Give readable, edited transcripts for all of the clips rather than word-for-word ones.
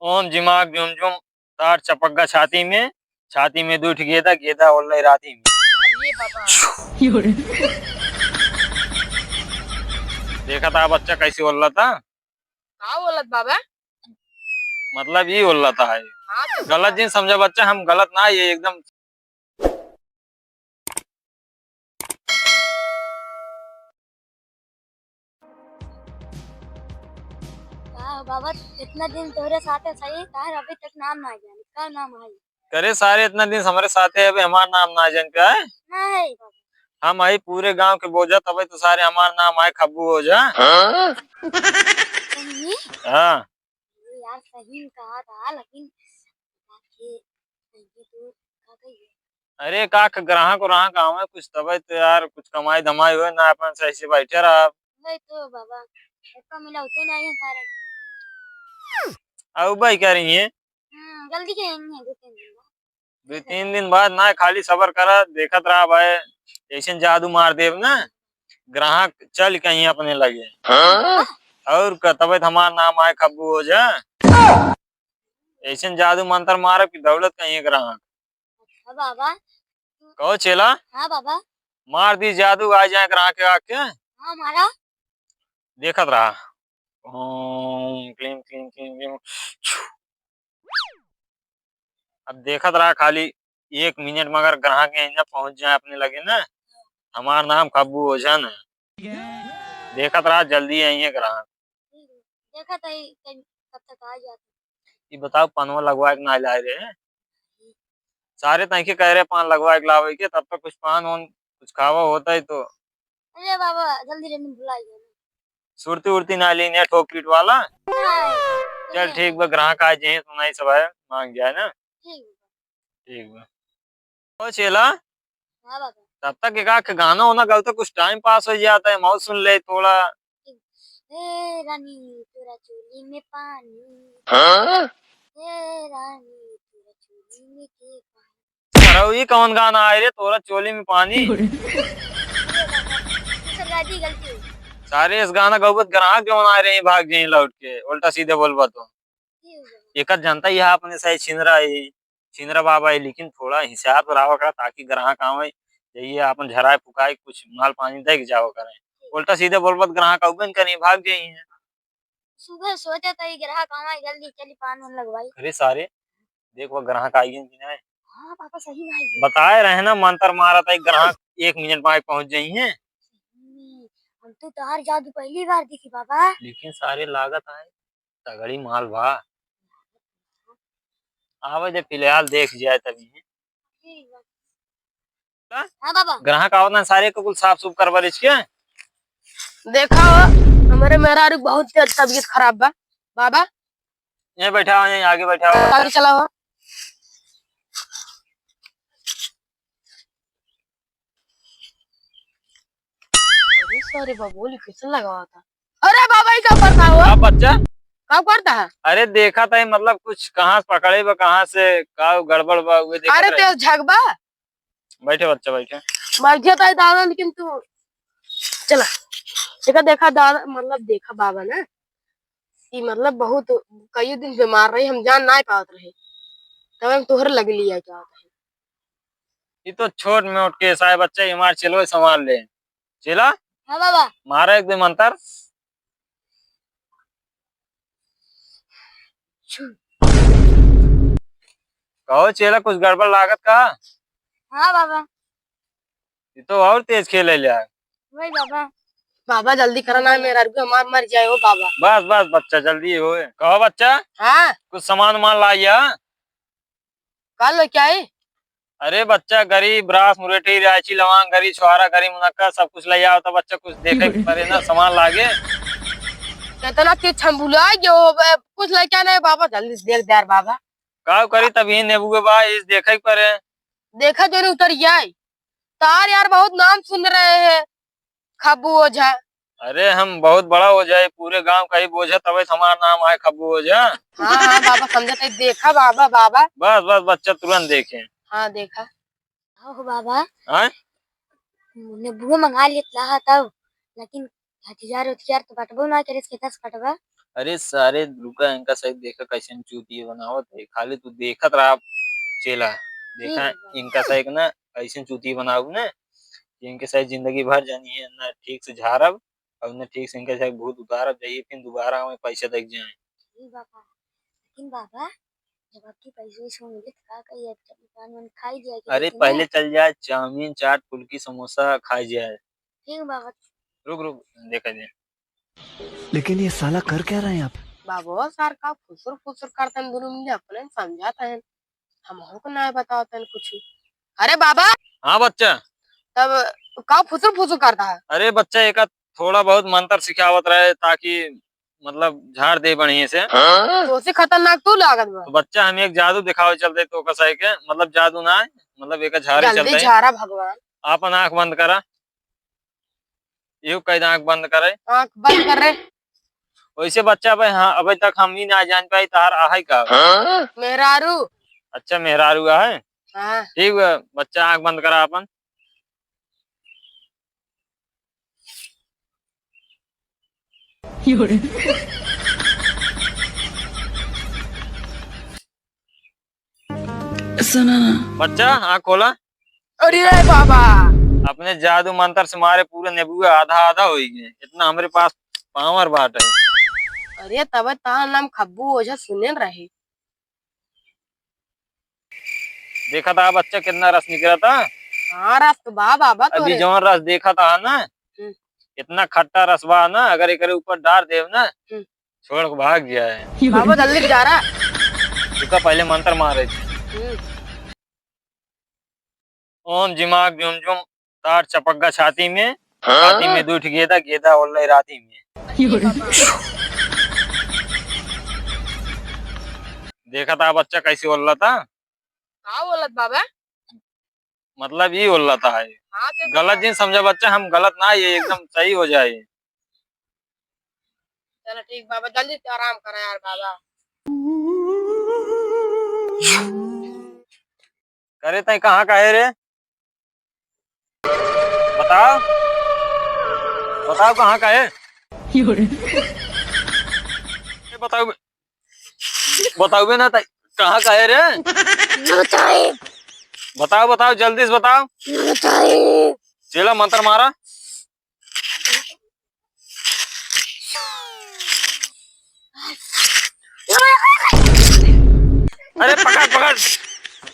ओम दिमाग झुम झुम तार चपक छाती में दूठ गेदा गेदा ओल्ले राती में। ये बाबा देखा था बच्चा कैसे ओल्ला था। का बोलत बाबा। मतलब ये ओल्ला था है। हाँ तो गलत जिन समझा बच्चा, हम गलत ना, ये एकदम बाबा इतना दिन तोरे साथे सही तार अभी तक नाम ना जाने का नाम है। करे सारे इतना दिन हमारे साथ है, अभी हमारा नाम ना जान का है। नहीं बाबा हम आई पूरे गांव के बोझा, तभी तो सारे हमारा नाम आए खब्बू ओझा। सही हाँ यार सही में कहा था लेकिन बाकी सही तो का गई। अरे का ग्राहक को रहा गाँव है कुछ, तभी तो यार कुछ कमाई धमाई हुए ना, अपन सही से बैठे रहा। नहीं तो बाबा इसका मिला होते नहीं है सारे। अब भाई कह रही है जल्दी कहेंगे 2 3 दिन बाद। 2 3 दिन बाद ना, खाली सबर करा, देखत रहा भाई ऐसे जादू मार देव ना, ग्राहक चल कहीं अपने लगे। और तबे हमारा नाम आए खब्बू हो जा, ऐसे जादू मंत्र मारे कि दौलत कहीं ग्राहक। हाँ बाबा कहो चेला हाँ बाबा मार दी जादू, आ जाए ग्राहक के आके। हाँ मारा देखत रहा ओम क्लीम क्लीम क्लीम क्लीम। अब देखत रहा खाली 1 मिनट में, अगर ग्राहक यहाँ पहुंच जाए अपने लगे ना, हमारा नाम खब्बू हो जाए ना। देखत रहा जल्दी आइए ग्राहक। देखा था कब तक आ जाते। ये बताओ पनवा लगवा के ना लाए रहे, सारे तैके कह रहे पान लगवा के लावे के, तब तक कुछ पान वान कुछ खावा होता है तो। अरे बाबा जल्दी जल्दी बुलाइए। सुरती उड़ती ना ली ठोक पीट वाला। चल ठीक बा, ग्राहक आ जाए तो नहीं सब है मांग जाए ना। ठीक बा ओ चेला, हाँ बाबा तब तक एक गाना होना गाओ तो कुछ टाइम पास हो जाता है, मौज सुन ले थोड़ा। हे रानी तेरा चोली में पानी हाँ? हे रानी तेरा चोली में के पानी। अरे ये कौन गाना आए रे, तोरा चोली में पानी। गलती गलती हुई। सारे इस गाना गौबत ग्राहक क्यों आ रहे हैं, भाग जाए लौट के, उल्टा सीधे बोलबा तो। एक जनता ही अपने सही छिंदरा बाबा है, लेकिन थोड़ा हिसाब रहा करा ताकि ग्राहक आवे, यही अपन झराए फुकाए कुछ माल पानी दे के जाओ करे। उल्टा सीधे बोलबत ग्राहक आउबन करी भाग जाई है। सुबह सोचा था ये ग्राहक आवा जल्दी चली पान वान लगवाई। अरे सारे देख वो ग्राहक आई कि नहीं। हाँ पापा सही में आई। बताए रहे ना मंत्र मारा था, ग्राहक 1 मिनट में पहुंच जाई है। हम तो तार जादू पहली बार दिखी पापा। लेकिन सारे लागत आए तगड़ी माल भा आवे जब फिलहाल देख जाए तभी। हाँ बाबा ग्राहक आवत ना, सारे को कुल साफ सुफ करवा के। देखा हमारे मेहरारू बहुत तबीयत खराब बा बाबा। यहीं बैठा हो, यहीं आगे बैठा हो। आगे चला हुआ अरे बाबू कैसे लगा हुआ था। अरे बाबा ये क्या करता है वो? अब बच्चा क्या करता है? अरे देखा था मतलब कुछ कहाँ से पकड़े बा, कहाँ से का गड़बड़ बा हुए देखा अरे रहे। तो झगबा बैठे बच्चा बैठे। बैठे था दादा, लेकिन तू चला देखा दादा, मतलब देखा बाबा ना कि मतलब बहुत कई दिन बीमार रही, हम जान ना पात रहे, तब हम तोहर लग लिया क्या होता है। ये तो छोट मोट केस आए बच्चा, ये मार चलो संभाल ले चला। हाँ बाबा मारा एक दो मंत्र। कहो चेला कुछ गड़बड़ लागत का। हाँ बाबा ये तो और तेज खेले लिया। वही बाबा बाबा जल्दी करना, मेरा हमार मर जाए वो बाबा। बस बस बच्चा जल्दी हो। कहो बच्चा हाँ कुछ सामान मान लाइया। कल क्या है? अरे बच्चा गरीब ब्रास मुरेठी इलायची लौंग गरी छुहारा गरी मुनक्का सब कुछ ले आओ, तो बच्चा कुछ देखे परे ना सामान लागे। कितना चीज हम भुला जो कुछ लेके नहीं बाबा, जल्दी देख दे यार बाबा। का करी तभी नेबू के बा इस देखे परे। देखा जो नहीं उतर जाए तार यार, बहुत नाम सुन रहे हैं खब्बू ओझा। अरे हम बहुत बड़ा हो जाए, पूरे गांव का ही बोझा, तबे हमारा नाम आए खब्बू ओझा। हाँ हाँ बाबा समझते, देखा बाबा बाबा। बस बस बच्चा तुरंत देखे। हाँ देखा। हाँ बाबा हाँ नींबू मंगा लिया था तब, लेकिन हथियार उथियार तो बटबो ना करे इसके 10 कटवा। अरे सारे रुका इनका सही देखा कैसे चूतिए बनावत है, खाली तू देखत रहा चेला। देखा इनका सही ना कैसे चूतिए बनाऊ ना, कि इनके सही जिंदगी भर जानी है ना ठीक से झाड़ब और न ठीक से इनके सही भूत उतारब जाइए, फिर दोबारा हमें पैसे देख जाए। नहीं बाबा, लेकिन बाबा जब आपके पैसे वैसे मिले तो का कहिए दुकान में खाई जाए कि अरे देखे ना। पहले चल जाए चाउमीन चाट फुल्की समोसा खाई जाए। ठीक है बाबा। रुक रुक देखा जाए। लेकिन ये साला कर क्या रहा है यहाँ पे? बाबा सार का फुसुर फुसुर करतन दोनों मिले अपने समझाता है, हम को ना बताता कुछ। अरे बाबा हाँ बच्चा। तब का फुसुर फुसुर करता है? अरे बच्चा एक आध थोड़ा बहुत मंत्र सिखावत रहे ताकि मतलब झाड़ दे बढ़िया से। तो से खतरनाक तू लागत बा। तो बच्चा हम एक जादू दिखावे चलते तो कसाई के मतलब जादू ना है, मतलब एक झाड़े जल्दी चलते झारा भगवान। आपन आंख बंद करा, यू कहीं आंख बंद करे। आंख बंद कर रहे। वैसे बच्चा भाई हाँ अभी तक हम ही ना जान पाई तार आहे का। मेहरारू। अच्छा मेहरारू है। हाँ ठीक है बच्चा आंख बंद करा अपन। सुना ना बच्चा आंख खोला। अरे बाबा अपने जादू मंत्र से मारे पूरे नेबुआ आधा आधा हो गए, इतना हमारे पास पावर बाट है। अरे तब तार नाम खब्बू ओझा सुने रहे। देखा था बच्चा कितना रस निकला था। हाँ रस तो बा बाबा अभी तोरे। जो रस देखा था ना इतना खट्टा रस बा ना, अगर एक ऊपर डाल देव ना छोड़ के भाग गया है। बाबा जल्दी जा रहा। उसका पहले मंत्र मारे थे। ओम जिमाग झुम झुम तार चपक्का छाती में, छाती में दूठ गेदा गेदा और राती में। देखा था बच्चा कैसे बोल रहा था। हाँ बोलत बाबा। मतलब ये बोल रहा था है। हाँ तो गलत जिन समझा बच्चा, हम गलत ना ये एकदम सही हो जाए। चलो ठीक बाबा जल्दी से आराम करा यार बाबा। करे तय कहाँ का है रे, बताओ बताओ कहाँ का है। बताओ बताओ बे ना तय कहाँ का है रे। बताओ बताओ जल्दी से बताओ। चेला मंत्र मारा। अरे पकड़ पकड़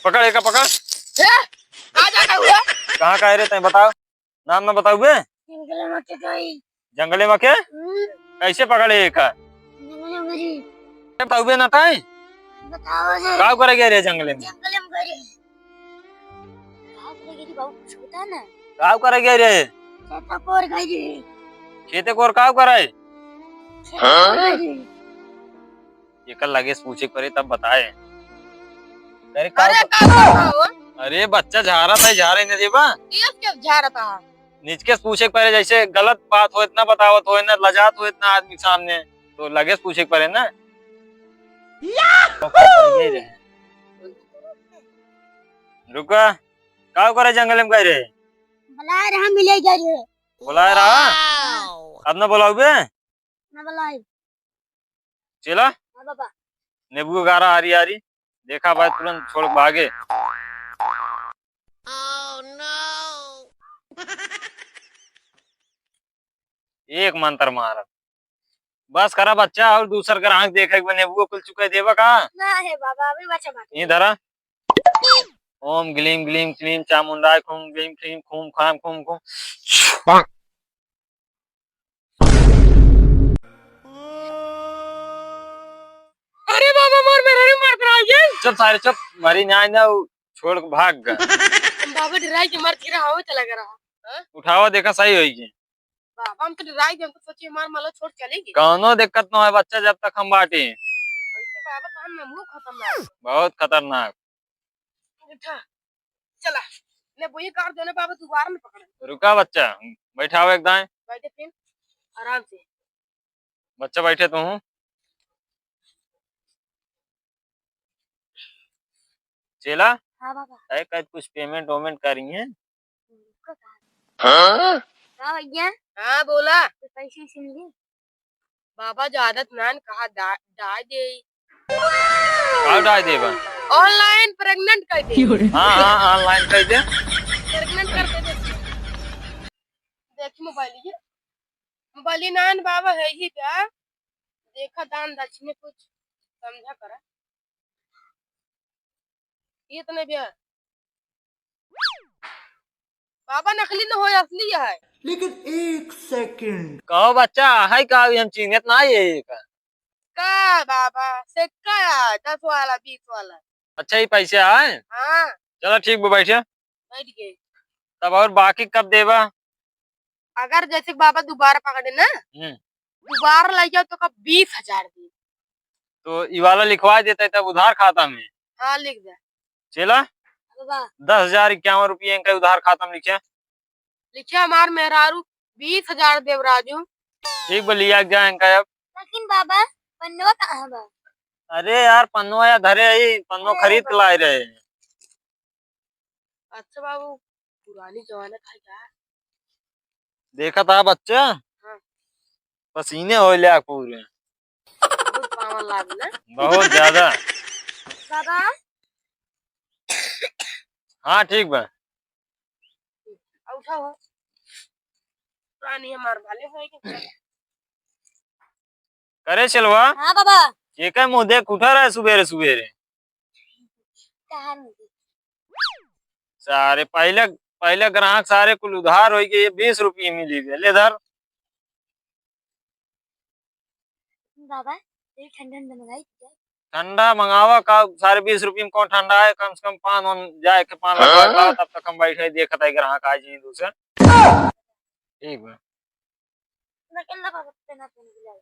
पकड़ एक पकड़। कहाँ का है रे तय बताओ, नाम ना बताओ बे। जंगले में के कैसे पकड़े एक बताओ बे ना तय का करे गए रे जंगले में। का करे गए रे खेते को का करे। एक लगे पूछे करे तब बताए। अरे का अरे बच्चा झारा था झारे नहीं देबा नीच के पूछे पड़े, जैसे गलत बात हो इतना बतावत हो ना लजात हो इतना आदमी सामने तो लगे पूछे पड़े ना। रुका का करे जंगल में कह रहे बुला रहा मिले जा रे। बुला रहा अब ना बुलाओ बे ना बुलाए। चला हां बाबा। नींबू गारा आरी आरी देखा भाई तुरंत छोड़ भागे। एक मंत्र मारा बस करा बच्चा और दूसर कर आंख देखे नींबू खुल चुका है देवा का ना है बाबा अभी बच्चा बाकी। इधर ओम ग्लीम ग्लीम क्लीम चामुंडाय खूम ग्लीम क्लीम खूम खाम खूम खूम। अरे बाबा मोर मेरे मार कर चुप सारे चुप मरी ना ना छोड़ के भाग गया। बाबा डराई के मर गिरा हो चला गया। उठावा देखा सही होगी। बाबा हम तो डराई के, हम तो सोचिए मार मालो छोड़ चलेगी। कौनो दिक्कत ना है बच्चा जब तक हम बाटे। ऐसे बाबा तो हम मुंह खतरनाक बहुत खतरनाक। उठा चला ले वो ये कार दोनों बाबा दोबारा में पकड़। रुका बच्चा बैठाओ एक दाएं। बैठे फिर आराम से। बच्चा बैठे तू चेला। हां बाबा। अरे कद कुछ पेमेंट वोमेंट करी है। हां भैया। हाँ बोला। पैसे मिले। बाबा ज्यादा नान कहा डाय दे का डाल देबा ऑनलाइन प्रेग्नेंट कर दे हाँ ऑनलाइन कर दे प्रेग्नेंट कर दे देखी मोबाइल नान बाबा है ही क्या देखा दान दक्षिणे कुछ समझा करा इतने भी है। बाबा नकली न हो असली है लेकिन एक सेकंड कहो बच्चा है का अभी हम चिन्हत ना ये का का बाबा सिक्का है 10 वाला 20 वाला अच्छा ही पैसे आए हाँ चलो ठीक बा बैठे बैठ गए तब और बाकी कब देबा अगर जैसे बाबा दोबारा पकड़े ना दोबारा लग जाओ तो कब 20,000 दे तो ये वाला लिखवा देते तब उधार खाता में हाँ लिख दे चला बाबा 10,051 का उधार खाता में लिखे लिखे हमार मेहरारू 20,000 देवराजू ठीक बा लिया जाए इनका अब लेकिन बाबा पन्नवा कहाँ बा? अरे यार पन्नो या धरे आई पन्नो खरीद के लाए रहे अच्छा बाबू पुरानी जमाना था क्या देखा था बच्चा पसीने हो लिया पूरे बहुत पावन लाग ना बहुत ज्यादा बाबा हाँ ठीक बा उठा हो पुरानी हमार भाले भाई के करे चलवा हाँ बाबा एक मुंह देख उठा रहा है सुबेरे सुबेरे कहाँ नहीं सारे पहले पहले ग्राहक सारे कुल उधार हो गए 20 रुपये मिली गए ले धर बाबा तेरी ठंडा ठंडा मंगाई थी क्या? ठंडा मंगावा का सारे 20 रुपये में कौन ठंडा है कम से कम 5 जाए के 5 लाख का तब तक हम बैठे देखा था ग्राहक आज नहीं दूसरा ठीक बा लेकिन बाबा पहना पहन के लाए